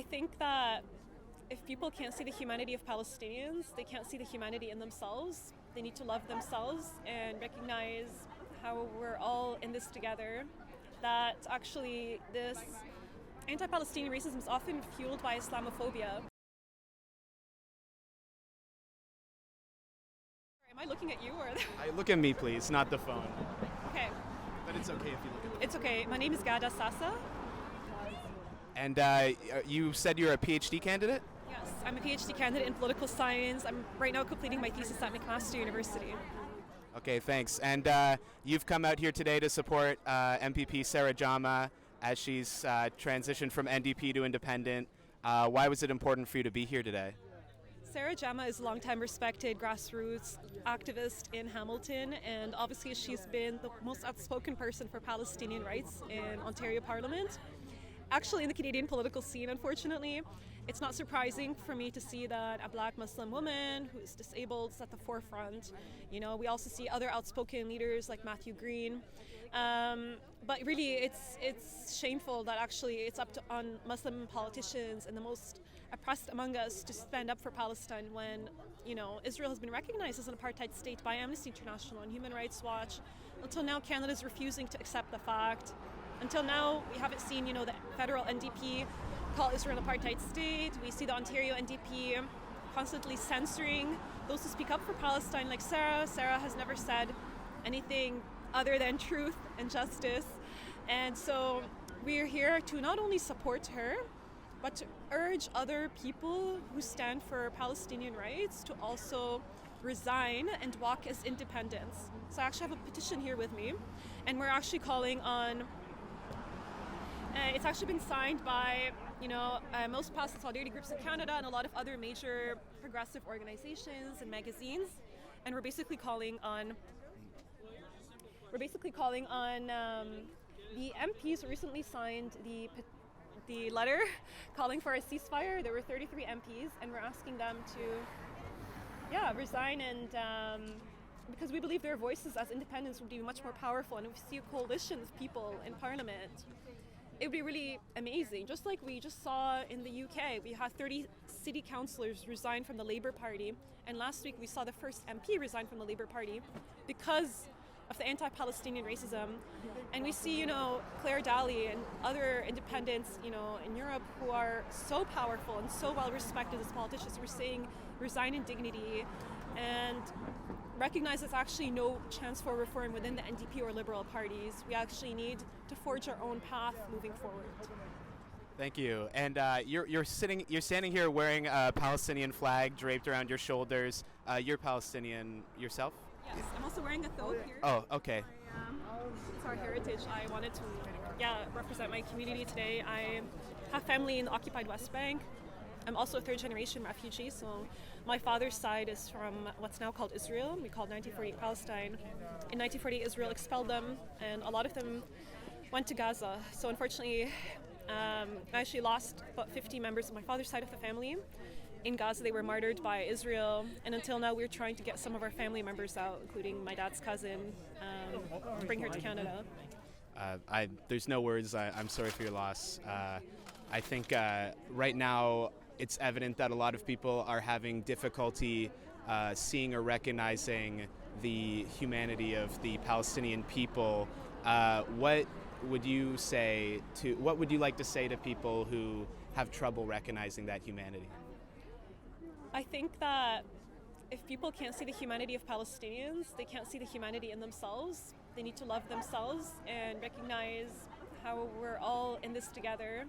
think that if people can't see the humanity of Palestinians, they can't see the humanity in themselves. They need to love themselves and recognize how we're all in this together. That actually this anti-Palestinian racism is often fueled by Islamophobia. Am I looking at you or? Look at me, please, not the phone. Okay. But it's okay if you look at me. It's okay. My name is Ghada Sasa. And you said you're a PhD candidate? Yes, I'm a PhD candidate in political science. I'm right now completing my thesis at McMaster University. Okay, thanks. And you've come out here today to support MPP Sarah Jama as she's transitioned from NDP to independent. Why was it important for you to be here today? Sarah Jama is a long-time respected grassroots activist in Hamilton, and obviously she's been the most outspoken person for Palestinian rights in Ontario Parliament. Actually, in the Canadian political scene, unfortunately, it's not surprising for me to see that a Black Muslim woman who's disabled is at the forefront. You know, we also see other outspoken leaders like Matthew Green. But really, it's shameful that actually it's on Muslim politicians and the most oppressed among us to stand up for Palestine when, you know, Israel has been recognized as an apartheid state by Amnesty International and Human Rights Watch. Until now, Canada is refusing to accept the fact. Until now, we haven't seen, you know, the federal NDP call Israel an apartheid state. We see the Ontario NDP constantly censoring those who speak up for Palestine, like Sarah. Sarah has never said anything other than truth and justice. And so we're here to not only support her, but to urge other people who stand for Palestinian rights to also resign and walk as independents. So I actually have a petition here with me, and we're actually calling on it's actually been signed by, you know, most Palestinian solidarity groups in Canada and a lot of other major progressive organizations and magazines, and we're basically calling on the MPs who recently signed the letter calling for a ceasefire. There were 33 MPs, and we're asking them to, resign, and because we believe their voices as independents would be much more powerful, and if we see a coalition of people in Parliament, it would be really amazing. Just like we just saw in the UK, we had 30 city councillors resign from the Labour Party, and last week we saw the first MP resign from the Labour Party because of the anti-Palestinian racism. And we see, you know, Claire Daly and other independents, you know, in Europe who are so powerful and so well respected as politicians. We're saying resign in dignity and recognize there's actually no chance for reform within the NDP or Liberal parties. We actually need to forge our own path moving forward. Thank you. And you're standing here wearing a Palestinian flag draped around your shoulders. You're Palestinian yourself? Yes, I'm also wearing a thobe here. Oh, okay. It's our heritage. I wanted to, represent my community today. I have family in the occupied West Bank. I'm also a third-generation refugee, so my father's side is from what's now called Israel. We called 1948 Palestine. In 1948, Israel expelled them, and a lot of them went to Gaza. So unfortunately, I actually lost about 50 members of my father's side of the family. In Gaza, they were martyred by Israel, and until now, we're trying to get some of our family members out, including my dad's cousin, to bring her to Canada. There's no words. I'm sorry for your loss. I think right now it's evident that a lot of people are having difficulty seeing or recognizing the humanity of the Palestinian people. What would you like to say to people who have trouble recognizing that humanity? I think that if people can't see the humanity of Palestinians, they can't see the humanity in themselves. They need to love themselves and recognize how we're all in this together.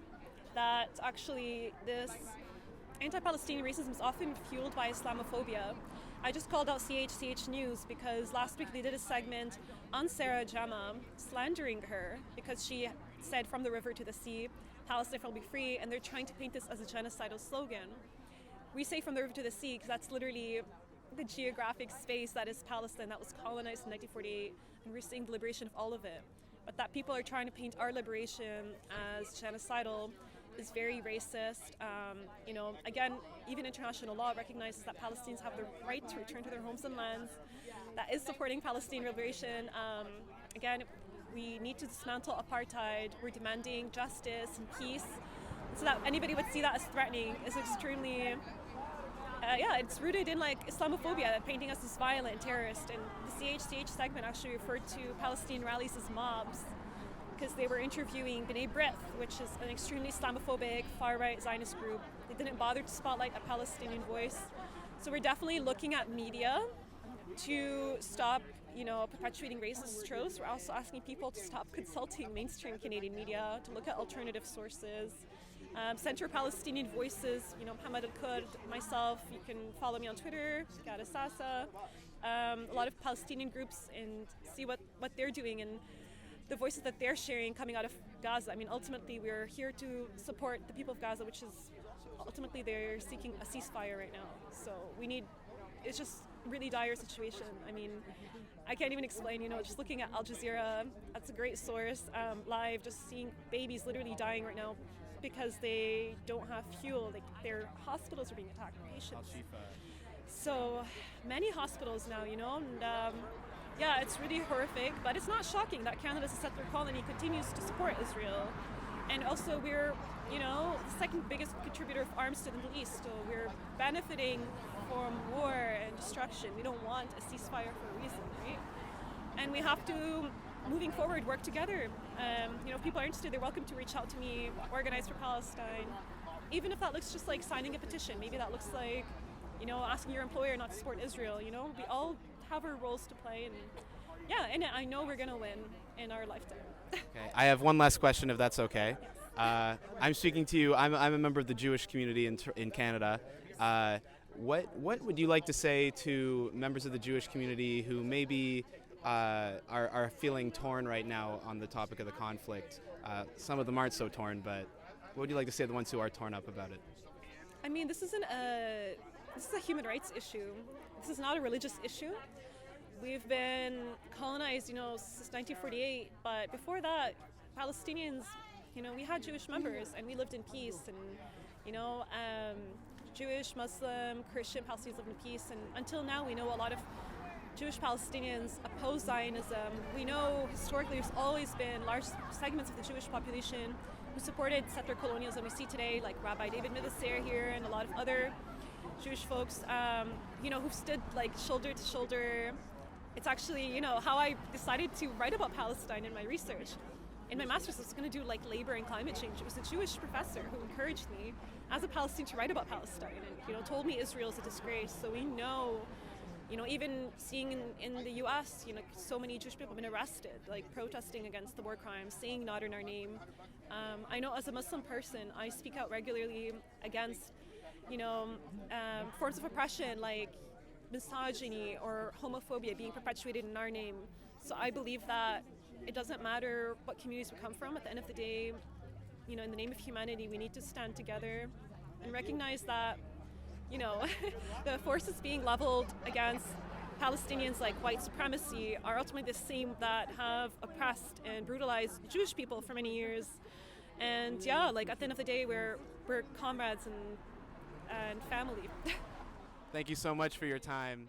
That actually this anti-Palestinian racism is often fueled by Islamophobia. I just called out CHCH News because last week they did a segment on Sarah Jama slandering her because she said from the river to the sea, Palestine will be free, and they're trying to paint this as a genocidal slogan. We say from the river to the sea because that's literally the geographic space that is Palestine that was colonized in 1948, and we're seeing the liberation of all of it. But that people are trying to paint our liberation as genocidal is very racist. Again, even international law recognizes that Palestinians have the right to return to their homes and lands. That is supporting Palestinian liberation. Again, we need to dismantle apartheid. We're demanding justice and peace. so that anybody would see that as threatening is extremely, it's rooted in like Islamophobia, painting us as violent terrorists. And the CHCH segment actually referred to Palestinian rallies as mobs because they were interviewing B'nai B'rith, which is an extremely Islamophobic, far-right Zionist group. They didn't bother to spotlight a Palestinian voice. So we're definitely looking at media to stop, perpetuating racist tropes. We're also asking people to stop consulting mainstream Canadian media, to look at alternative sources. Center Palestinian Voices, Mohammed Al-Kurd, myself, you can follow me on Twitter, Ghada Sasa, a lot of Palestinian groups, and see what they're doing and the voices that they're sharing coming out of Gaza. I mean, ultimately, we're here to support the people of Gaza, which is ultimately they're seeking a ceasefire right now. So it's just a really dire situation. I mean, I can't even explain, just looking at Al Jazeera, that's a great source, live, just seeing babies literally dying right now because they don't have fuel. Like, their hospitals are being attacked, patients. So many hospitals now, and it's really horrific, but it's not shocking that Canada as a settler colony continues to support Israel. And also we're, the second biggest contributor of arms to the Middle East, so we're benefiting from war and destruction. We don't want a ceasefire for a reason, right? And we have to, moving forward, work together. If people are interested, they're welcome to reach out to me, Organize for Palestine. Even if that looks just like signing a petition, maybe that looks like, asking your employer not to support Israel. We all have our roles to play, and I know we're gonna win in our lifetime. Okay, I have one last question, if that's okay. I'm speaking to you. I'm a member of the Jewish community in Canada. What would you like to say to members of the Jewish community who maybe are feeling torn right now on the topic of the conflict? Some of them aren't so torn, but what would you like to say to the ones who are torn up about it? I mean, this is a human rights issue. This is not a religious issue. We've been colonized, since 1948, but before that, Palestinians, we had Jewish members and we lived in peace, and, Jewish, Muslim, Christian Palestinians lived in peace, and until now we know a lot of Jewish Palestinians oppose Zionism. We know historically there's always been large segments of the Jewish population who supported settler colonialism we see today, like Rabbi David Midaser here and a lot of other Jewish folks, who've stood like shoulder to shoulder. It's actually, how I decided to write about Palestine in my research. In my master's, I was going to do like labor and climate change. It was a Jewish professor who encouraged me as a Palestinian to write about Palestine and, told me Israel is a disgrace. So we know, even seeing in the US, so many Jewish people have been arrested, like protesting against the war crimes, saying not in our name. I know as a Muslim person, I speak out regularly against forms of oppression like misogyny or homophobia being perpetuated in our name. So I believe that it doesn't matter what communities we come from. At the end of the day, in the name of humanity, we need to stand together and recognize that, the forces being leveled against Palestinians like white supremacy are ultimately the same that have oppressed and brutalized Jewish people for many years. And at the end of the day, we're comrades and family. Thank you so much for your time.